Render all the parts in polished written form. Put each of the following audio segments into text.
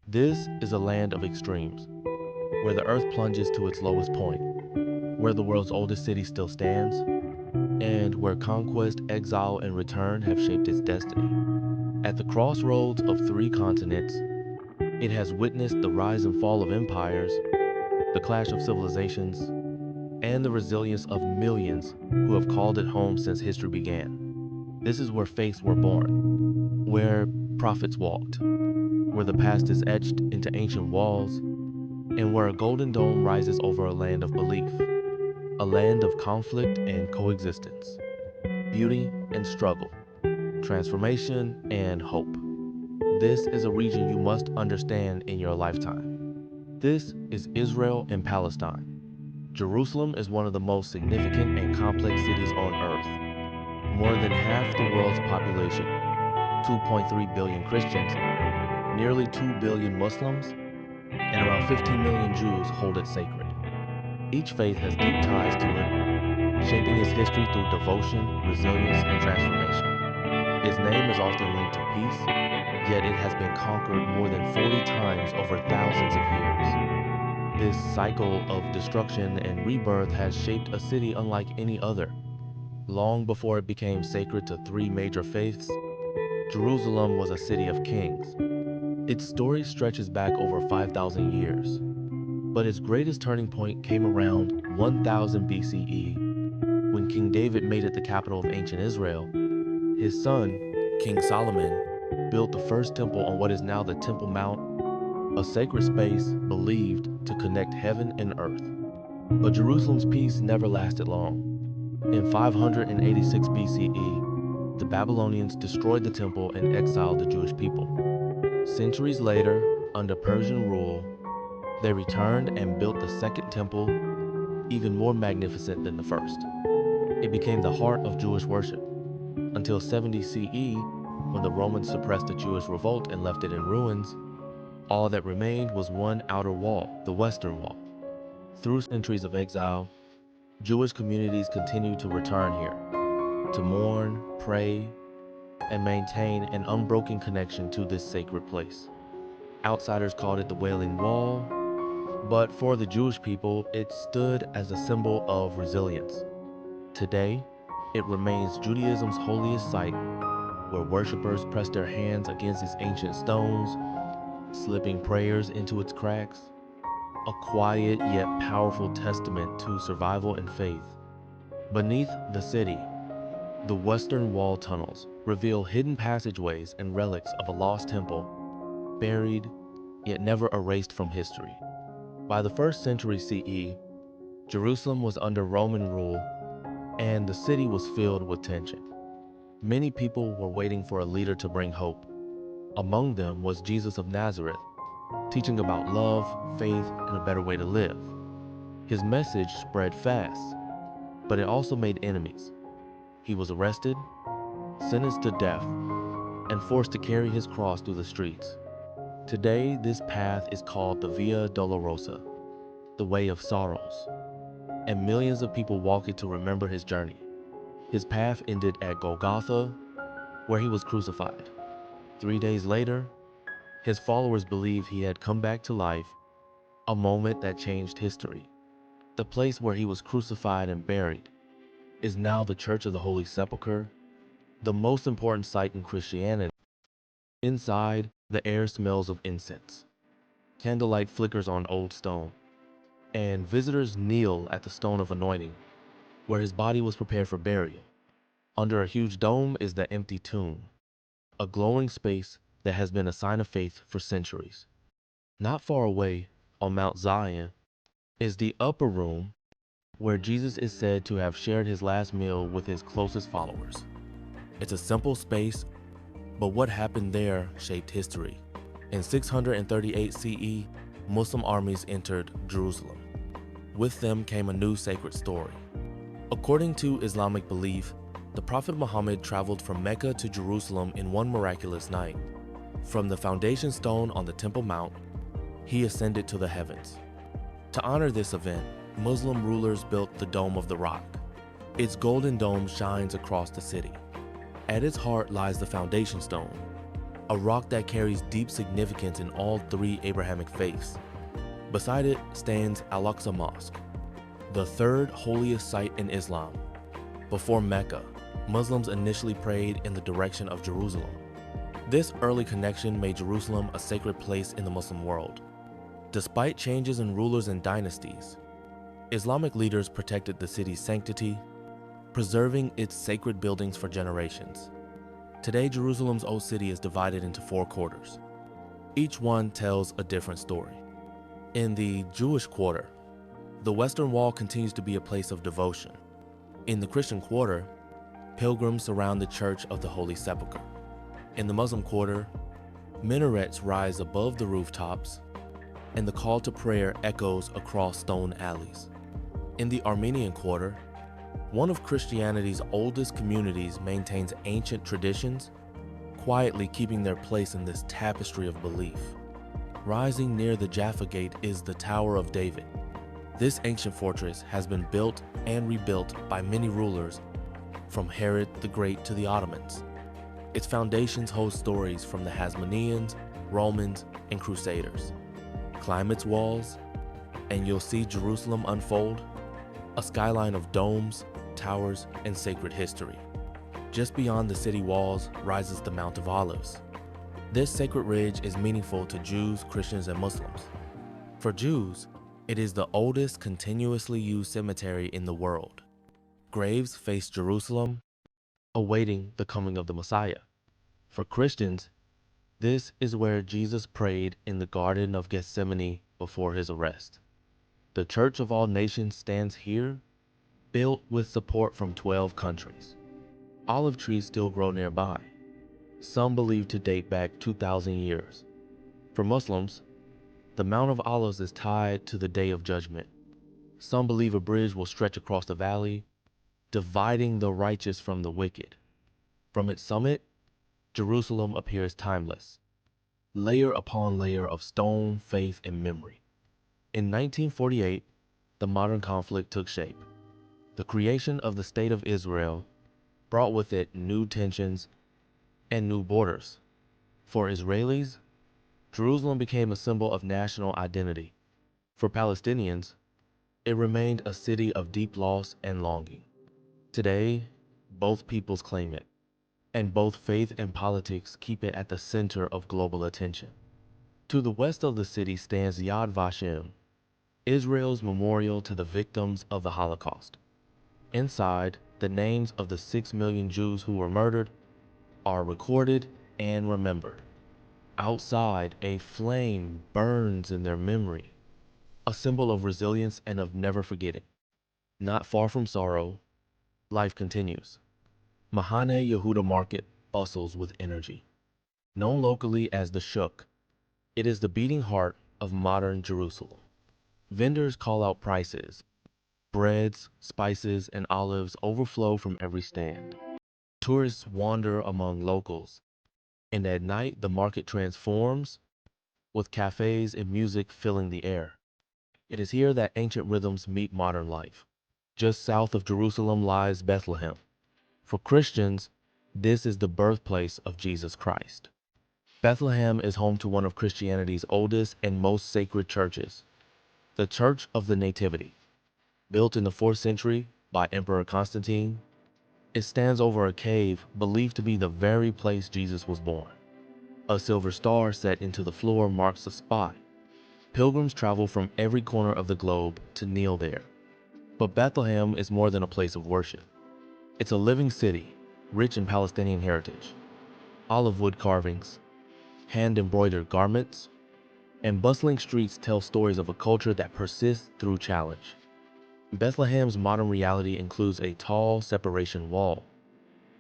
This is a land of extremes, where the earth plunges to its lowest point, where the world's oldest city still stands, and where conquest, exile, and return have shaped its destiny. At the crossroads of three continents, it has witnessed the rise and fall of empires, the clash of civilizations, and the resilience of millions who have called it home since history began. This is where faiths were born, where prophets walked, where the past is etched into ancient walls, and where a golden dome rises over a land of belief, a land of conflict and coexistence, beauty and struggle, transformation and hope. This is a region you must understand in your lifetime. This is Israel and Palestine. Jerusalem is one of the most significant and complex cities on earth. More than half the world's population, 2.3 billion Christians, nearly 2 billion Muslims, and around 15 million Jews hold it sacred. Each faith has deep ties to it, shaping its history through devotion, resilience, and transformation. Its name is often linked to peace, yet it has been conquered more than 40 times over thousands of years. This cycle of destruction and rebirth has shaped a city unlike any other. Long before it became sacred to three major faiths, Jerusalem was a city of kings. Its story stretches back over 5,000 years, but its greatest turning point came around 1000 BCE when King David made it the capital of ancient Israel. His son, King Solomon, built the first temple on what is now the Temple Mount, a sacred space believed to connect heaven and earth. But Jerusalem's peace never lasted long. In 586 BCE, the Babylonians destroyed the temple and exiled the Jewish people. Centuries later, under Persian rule, they returned and built the second temple, even more magnificent than the first. It became the heart of Jewish worship, until 70 CE, when the Romans suppressed the Jewish revolt and left it in ruins. All that remained was one outer wall, the Western Wall. Through centuries of exile, Jewish communities continued to return here, to mourn, pray, and maintain an unbroken connection to this sacred place. Outsiders called it the Wailing Wall, but for the Jewish people, it stood as a symbol of resilience. Today, it remains Judaism's holiest site, where worshippers press their hands against its ancient stones, slipping prayers into its cracks, a quiet yet powerful testament to survival and faith. Beneath the city, the Western Wall tunnels reveal hidden passageways and relics of a lost temple, buried yet never erased from history. By the 1st century CE, Jerusalem was under Roman rule, and the city was filled with tension. Many people were waiting for a leader to bring hope. Among them was Jesus of Nazareth, teaching about love, faith, and a better way to live. His message spread fast, but it also made enemies. He was arrested, sentenced to death, and forced to carry his cross through the streets. Today, this path is called the Via Dolorosa, the Way of Sorrows, and millions of people walk it to remember his journey. His path ended at Golgotha, where he was crucified. 3 days later, his followers believed he had come back to life, a moment that changed history. The place where he was crucified and buried is now the Church of the Holy Sepulchre, the most important site in Christianity. Inside, the air smells of incense. Candlelight flickers on old stone, and visitors kneel at the stone of anointing, where his body was prepared for burial. Under a huge dome is the empty tomb, a glowing space that has been a sign of faith for centuries. Not far away, on Mount Zion, is the upper room where Jesus is said to have shared his last meal with his closest followers. It's a simple space, but what happened there shaped history. In 638 CE, Muslim armies entered Jerusalem. With them came a new sacred story. According to Islamic belief, the Prophet Muhammad traveled from Mecca to Jerusalem in one miraculous night. From the foundation stone on the Temple Mount, he ascended to the heavens. To honor this event, Muslim rulers built the Dome of the Rock. Its golden dome shines across the city. At its heart lies the foundation stone, a rock that carries deep significance in all three Abrahamic faiths. Beside it stands Al-Aqsa Mosque, the third holiest site in Islam. Before Mecca, Muslims initially prayed in the direction of Jerusalem. This early connection made Jerusalem a sacred place in the Muslim world. Despite changes in rulers and dynasties, Islamic leaders protected the city's sanctity, preserving its sacred buildings for generations. Today, Jerusalem's Old City is divided into 4 quarters. Each one tells a different story. In the Jewish quarter, the Western Wall continues to be a place of devotion. In the Christian quarter, pilgrims surround the Church of the Holy Sepulchre. In the Muslim quarter, minarets rise above the rooftops, and the call to prayer echoes across stone alleys. In the Armenian quarter, one of Christianity's oldest communities maintains ancient traditions, quietly keeping their place in this tapestry of belief. Rising near the Jaffa Gate is the Tower of David. This ancient fortress has been built and rebuilt by many rulers, from Herod the Great to the Ottomans. Its foundations hold stories from the Hasmoneans, Romans, and Crusaders. Climb its walls, and you'll see Jerusalem unfold, a skyline of domes, towers, and sacred history. Just beyond the city walls rises the Mount of Olives. This sacred ridge is meaningful to Jews, Christians, and Muslims. For Jews, it is the oldest continuously used cemetery in the world. Graves face Jerusalem, awaiting the coming of the Messiah. For Christians, this is where Jesus prayed in the Garden of Gethsemane before his arrest. The Church of All Nations stands here, built with support from 12 countries. Olive trees still grow nearby, some believed to date back 2,000 years. For Muslims, the Mount of Olives is tied to the Day of Judgment. Some believe a bridge will stretch across the valley, dividing the righteous from the wicked. From its summit, Jerusalem appears timeless, layer upon layer of stone, faith, and memory. In 1948, the modern conflict took shape. The creation of the State of Israel brought with it new tensions and new borders. For Israelis, Jerusalem became a symbol of national identity. For Palestinians, it remained a city of deep loss and longing. Today, both peoples claim it, and both faith and politics keep it at the center of global attention. To the west of the city stands Yad Vashem, Israel's memorial to the victims of the Holocaust. Inside, the names of the 6 million Jews who were murdered are recorded and remembered. Outside, a flame burns in their memory, a symbol of resilience and of never forgetting. Not far from sorrow, life continues. Mahane Yehuda Market bustles with energy. Known locally as the Shuk, it is the beating heart of modern Jerusalem. Vendors call out prices. Breads, spices, and olives overflow from every stand. Tourists wander among locals, and at night the market transforms, with cafes and music filling the air. It is here that ancient rhythms meet modern life. Just south of Jerusalem lies Bethlehem. For Christians, this is the birthplace of Jesus Christ. Bethlehem is home to one of Christianity's oldest and most sacred churches, the Church of the Nativity. Built in the 4th century by Emperor Constantine, it stands over a cave believed to be the very place Jesus was born. A silver star set into the floor marks the spot. Pilgrims travel from every corner of the globe to kneel there. But Bethlehem is more than a place of worship. It's a living city, rich in Palestinian heritage. Olive wood carvings, hand-embroidered garments, and bustling streets tell stories of a culture that persists through challenge. Bethlehem's modern reality includes a tall separation wall.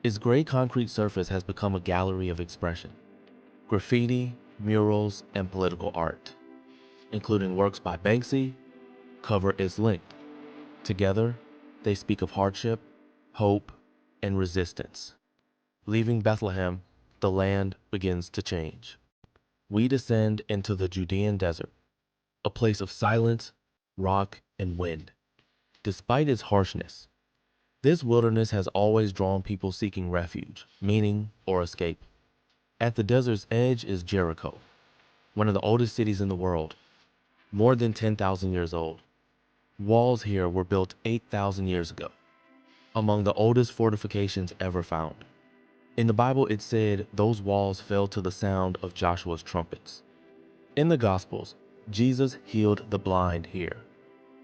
Its gray concrete surface has become a gallery of expression. Graffiti, murals, and political art, including works by Banksy, cover its length. Together, they speak of hardship, hope, and resistance. Leaving Bethlehem, the land begins to change. We descend into the Judean desert, a place of silence, rock, and wind. Despite its harshness, this wilderness has always drawn people seeking refuge, meaning, or escape. At the desert's edge is Jericho, one of the oldest cities in the world, more than 10,000 years old. Walls here were built 8,000 years ago, among the oldest fortifications ever found. In the Bible, it said those walls fell to the sound of Joshua's trumpets. In the Gospels, Jesus healed the blind here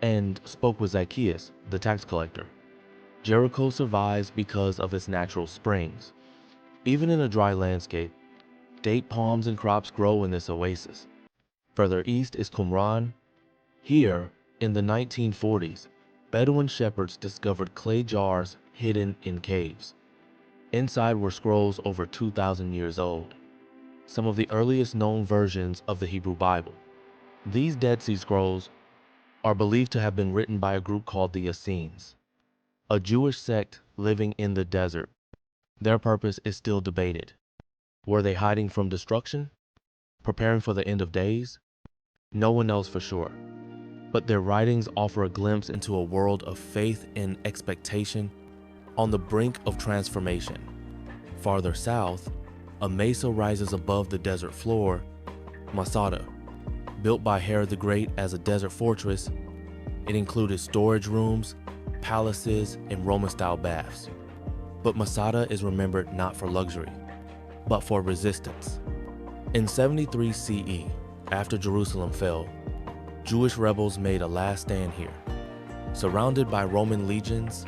and spoke with Zacchaeus, the tax collector. Jericho survives because of its natural springs. Even in a dry landscape, date palms and crops grow in this oasis. Further east is Qumran. Here, in the 1940s, Bedouin shepherds discovered clay jars hidden in caves. Inside were scrolls over 2,000 years old, some of the earliest known versions of the Hebrew Bible. These Dead Sea Scrolls are believed to have been written by a group called the Essenes, a Jewish sect living in the desert. Their purpose is still debated. Were they hiding from destruction? Preparing for the end of days? No one knows for sure. But their writings offer a glimpse into a world of faith and expectation on the brink of transformation. Farther south, a mesa rises above the desert floor, Masada. Built by Herod the Great as a desert fortress, it included storage rooms, palaces, and Roman-style baths. But Masada is remembered not for luxury, but for resistance. In 73 CE, after Jerusalem fell, Jewish rebels made a last stand here. Surrounded by Roman legions,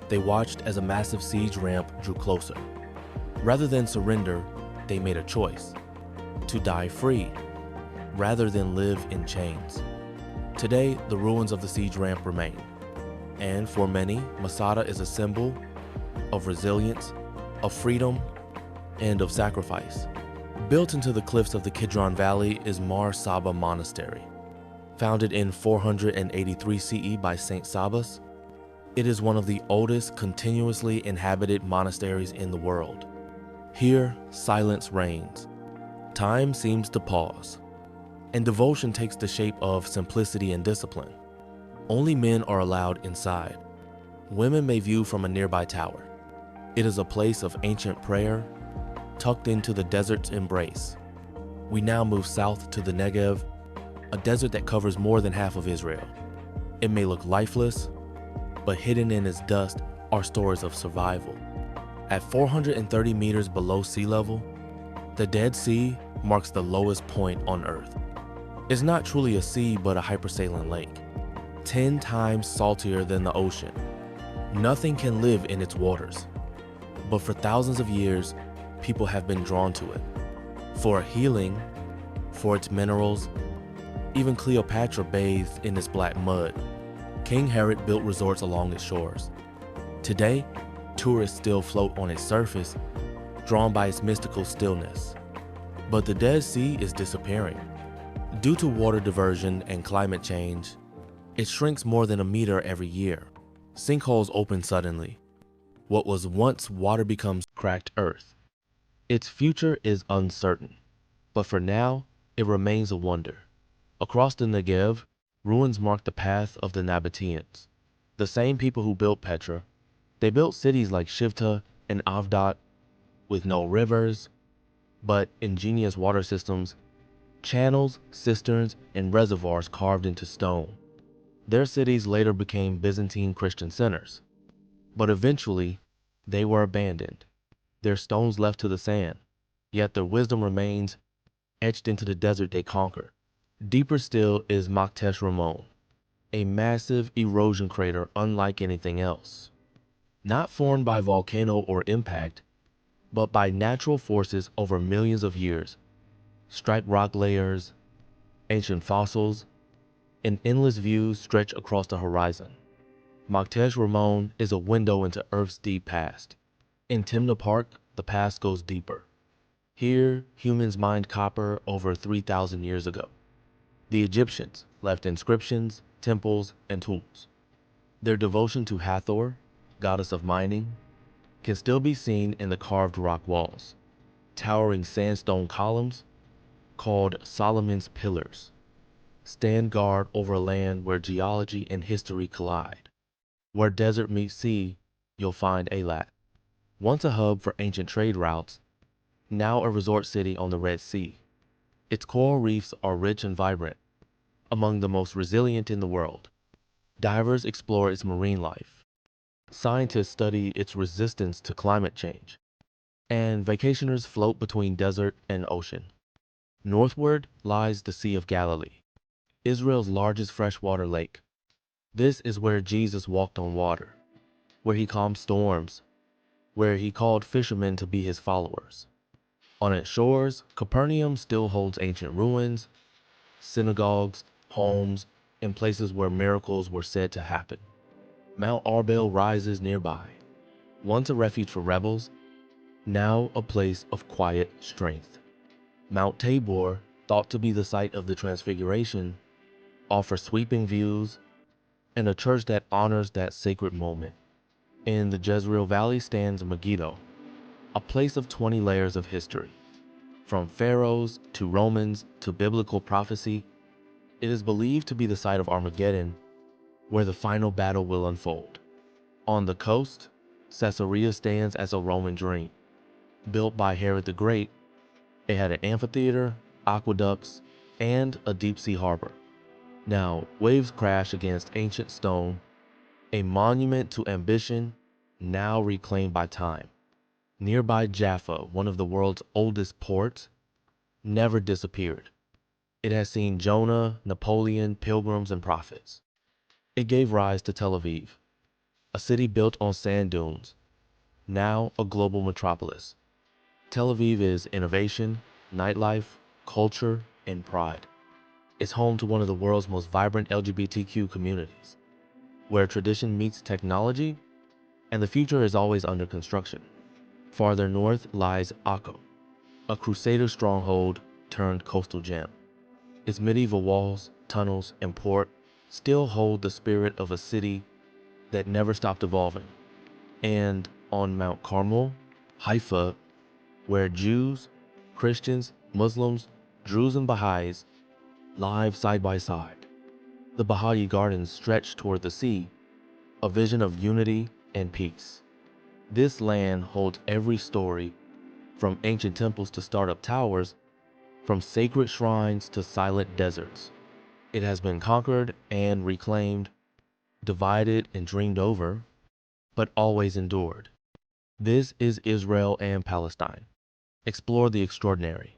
they watched as a massive siege ramp drew closer. Rather than surrender, they made a choice: to die free, rather than live in chains. Today, the ruins of the siege ramp remain, and for many, Masada is a symbol of resilience, of freedom, and of sacrifice. Built into the cliffs of the Kidron Valley is Mar Saba Monastery. Founded in 483 CE by Saint Sabas, it is one of the oldest continuously inhabited monasteries in the world. Here, silence reigns. Time seems to pause, and devotion takes the shape of simplicity and discipline. Only men are allowed inside. Women may view from a nearby tower. It is a place of ancient prayer, tucked into the desert's embrace. We now move south to the Negev, a desert that covers more than half of Israel. It may look lifeless, but hidden in its dust are stories of survival. At 430 meters below sea level, the Dead Sea marks the lowest point on Earth. It's not truly a sea, but a hypersaline lake, 10 times saltier than the ocean. Nothing can live in its waters, but for thousands of years, people have been drawn to it. For healing, for its minerals, even Cleopatra bathed in its black mud. King Herod built resorts along its shores. Today, tourists still float on its surface, drawn by its mystical stillness. But the Dead Sea is disappearing. Due to water diversion and climate change, it shrinks more than a meter every year. Sinkholes open suddenly. What was once water becomes cracked earth. Its future is uncertain, but for now, it remains a wonder. Across the Negev, ruins mark the path of the Nabateans, the same people who built Petra. They built cities like Shivta and Avdat with no rivers, but ingenious water systems, channels, cisterns, and reservoirs carved into stone. Their cities later became Byzantine Christian centers, but eventually they were abandoned, their stones left to the sand, yet their wisdom remains etched into the desert they conquered. Deeper still is Maktesh Ramon, a massive erosion crater unlike anything else. Not formed by volcano or impact, but by natural forces over millions of years. Striped rock layers, ancient fossils, and endless views stretch across the horizon. Maktesh Ramon is a window into Earth's deep past. In Timna Park, the past goes deeper. Here, humans mined copper over 3,000 years ago. The Egyptians left inscriptions, temples, and tools. Their devotion to Hathor, goddess of mining, can still be seen in the carved rock walls. Towering sandstone columns, called Solomon's Pillars, stand guard over a land where geology and history collide. Where desert meets sea, you'll find Eilat. Once a hub for ancient trade routes, now a resort city on the Red Sea. Its coral reefs are rich and vibrant, among the most resilient in the world. Divers explore its marine life. Scientists study its resistance to climate change. And vacationers float between desert and ocean. Northward lies the Sea of Galilee, Israel's largest freshwater lake. This is where Jesus walked on water, where he calmed storms, where he called fishermen to be his followers. On its shores, Capernaum still holds ancient ruins, synagogues, homes, and places where miracles were said to happen. Mount Arbel rises nearby, once a refuge for rebels, now a place of quiet strength. Mount Tabor, thought to be the site of the Transfiguration, offers sweeping views and a church that honors that sacred moment. In the Jezreel Valley stands Megiddo, a place of 20 layers of history. From pharaohs to Romans to biblical prophecy, it is believed to be the site of Armageddon, where the final battle will unfold. On the coast, Caesarea stands as a Roman dream. Built by Herod the Great, it had an amphitheater, aqueducts, and a deep-sea harbor. Now, waves crash against ancient stone, a monument to ambition now reclaimed by time. Nearby Jaffa, one of the world's oldest ports, never disappeared. It has seen Jonah, Napoleon, pilgrims, and prophets. It gave rise to Tel Aviv, a city built on sand dunes, now a global metropolis. Tel Aviv is innovation, nightlife, culture, and pride. It's home to one of the world's most vibrant LGBTQ communities, where tradition meets technology, and the future is always under construction. Farther north lies Akko, a Crusader stronghold turned coastal gem. Its medieval walls, tunnels, and port still hold the spirit of a city that never stopped evolving. And on Mount Carmel, Haifa, where Jews, Christians, Muslims, Druze, and Baha'is live side by side. The Baha'i gardens stretch toward the sea, a vision of unity and peace. This land holds every story, from ancient temples to startup towers, from sacred shrines to silent deserts. It has been conquered and reclaimed, divided and dreamed over, but always endured. This is Israel and Palestine. Explore the extraordinary.